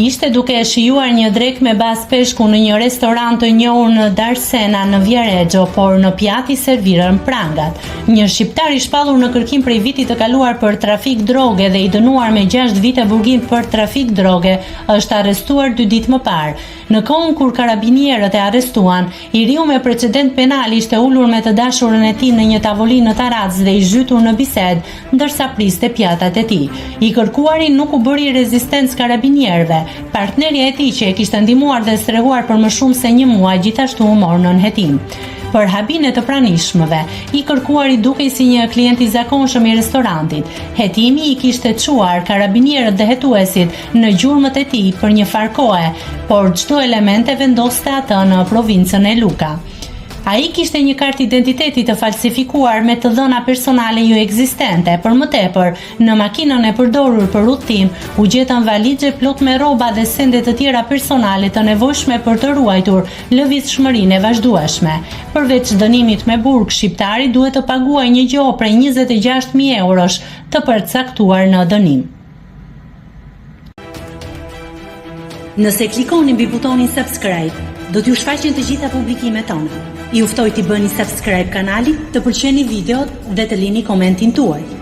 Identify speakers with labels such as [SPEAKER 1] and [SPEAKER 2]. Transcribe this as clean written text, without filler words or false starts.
[SPEAKER 1] Ishte duke e shijuar një drek me bazë peshku në një restorant të njohur në Darsena në Viareggio, por në pjatë i servirën prangat. Një shqiptar i shpallur në kërkim prej vitit të kaluar për trafik droge dhe i dënuar me 6 vite burgim për trafik droge është arrestuar 2 ditë më parë. Në kohën kur karabinierët e arrestuan, i riu me precedent penal ishte ulur me të dashurën e tij në një tavolinë në Taraz dhe i zhytur në bisedë, ndërsa priste pjatat e tij. I kërkuari nuk u bëri rezistencë karabinierëve. Partnerja e tij që e kishte ndihmuar dhe strehuar për më shumë se 1 muaj gjithashtu u mor nën hetim. Për habin e të pranishmëve, i kërkuari dukej si një klient i zakonshëm i restorantit. Hetimi i kishte çuar karabinierët dhe hetuesit në gjurmët e tij për një farë kohe, por çdo element e vendoste atë në provincën e Luka. Ai kishte një kartë identiteti të falsifikuar me të dhëna personale jo ekzistente. Për më tepër, në makinën e përdorur për udhtim u gjetën valizhe plot me rroba dhe sende të tjera personale të nevojshme për të ruajtur lëvizshmërinë e vazhdueshme. Përveç dënimit me burg, shqiptari duhet të paguajë një gjob prej 26.000 eurosh të përcaktuar në dënim. Nëse klikoni mbi butonin subscribe, do t'ju shfaqen të gjitha publikimet tona. Ju ftoj t'i bëni subscribe kanalit, të pëlqeni videot dhe të lini komentin tuaj.